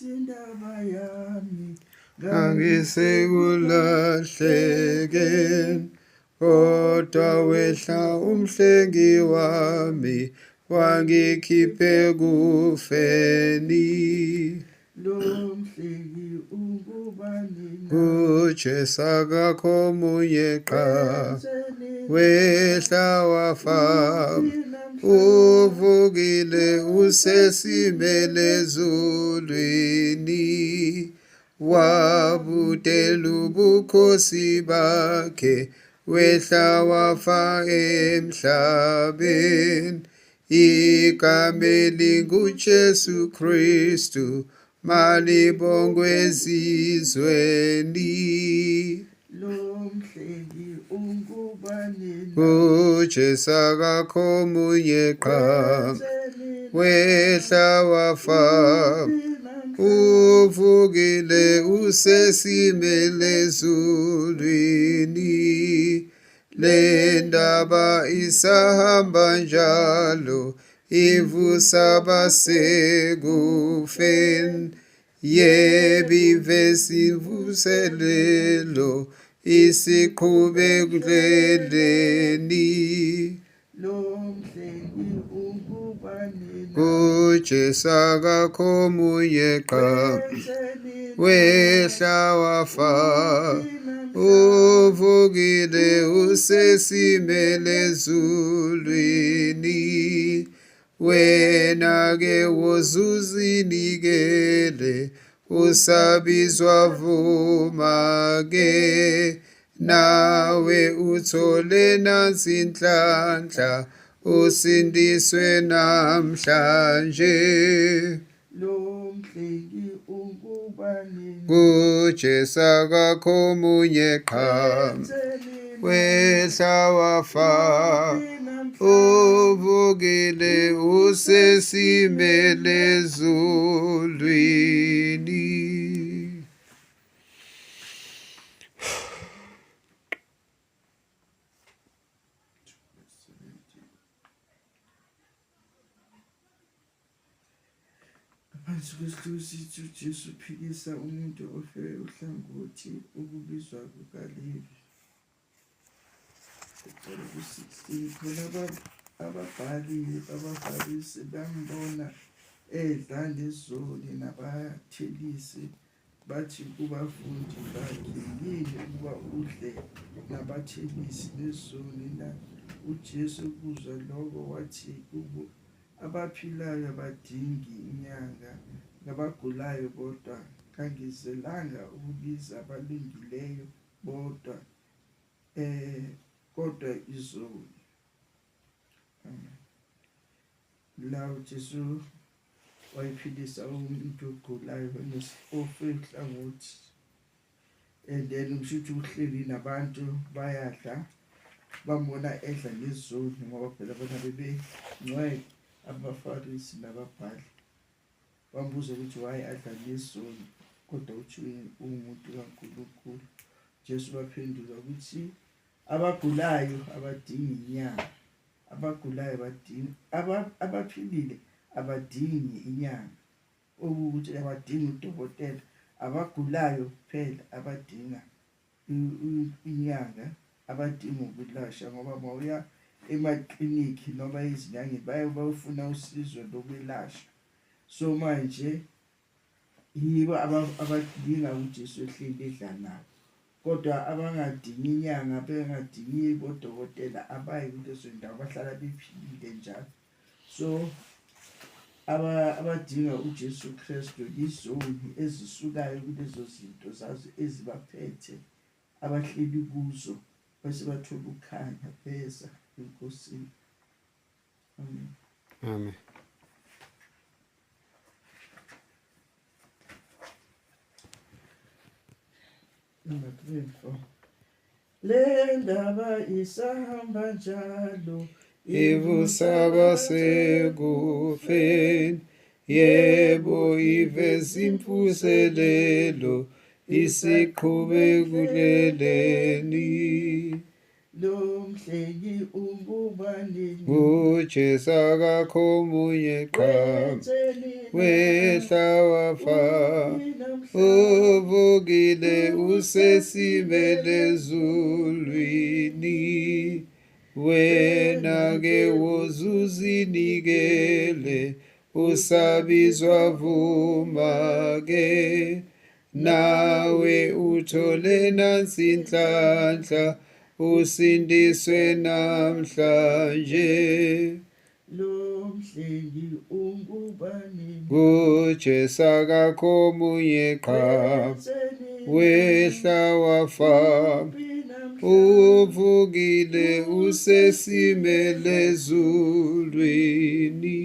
indaba yami Angisekulahlekeni, kodwa wehla umhlengi wami, wangikhiphe kufeni. lo mhlengi ungubani na? Kujesu akakho munye qha, wehla wafa, uvukile usesimele ezulwini, wabutela ubukhosi bakhe, wehla wafa emhlabeni. Igama elinguJesu Kristu, malibongwe ezizweni. lo mhlengi ungubani na? Kujesu akakho munye qha, wehla wafa, uvukile usesimele ezulwini. Le ndaba isahamba njalo, ivusa abasekufeni. Yebo ivesi imvuselelo, isiqhube ekudleleni. lo mhlengi ungubani na? Kujesu akakho munye qha, wehla wafa, uvukile usesimele ezulwini. Wena-ke wozuzinikele, usabizwa vuma-ke, nawe uthole nansi inhlanhla, usindiswe namhlanje. lo mhlengi ungubani na? Kujesu akakho munye qha, wehla wafa, uvukile usesimele ezulwini. Ngaphansi kwesihloko sithi uJesu uphikisa umuntu ofe uhlangothi ukubizwa kukaLevi. ku-16 khona ababhali babaFarisi bambona edla lezoni nabathelisi, bathi kubafundi bakhe, yini ukuba udle nabathelisi lezoni na? uJesu kuzwa lokho wathi kubo, abaphilayo abadingi inyanga, nabagulayo bodwa. Kangizelanga ukubiza abalungileyo bodwa, kodwa izoni. La uJesu wayephilisa umuntu ogulayo ofe uhlangothi, and then ushuthi uhleli nabantu bayadla, bambona edla lezoni, ngoba phela bona bebengcwele abaFarisi nababhali. Bambuza ukuthi why adla lezoni kodwa uthi ungumuntu kaNkulunkulu. Jesu baphendula ukuthi abagulayo abadingi inyanga, abagulayo badingi, abaphilile abadingi inyanga, okuwukuthi abadingi udokotela. Abagulayo phela abadinga inyanga, abadinga ukulashwa, ngoba mawuya emaklinikhi noma ezinyangeni bayofuna usizo lokwelashwa. So manje yibo abadinga uJesu ehleli edla nabo, kodwa abangadingi inyanga, bengadingi bodokotela, abayi kulezo ndawo, bahlala bephilile njalo. So abadinga uJesu Kristu izoni ezisukayo kulezo zinto zazo ezibaphethe, abahleli kuzo, bese bathola ukukhanya beza enkosini. Amen. Amen. Number 24. Le ndaba isahamba njalo, ivusa abasekufeni, yebo iveza imvuselelo, isiqhube ekudleleni. lo mhlengi ungubani uJesu akakho munye qha wehla wafa uvukile usesimele ezulwini wena-ke wozuzinikele usabizwa vuma-ke nawe uthole nansi inhlanhla usindiswe namhlanje lo mhlengi ungubani uJesu akakho munye qha wehla wafa uvukile usesimele ezulwini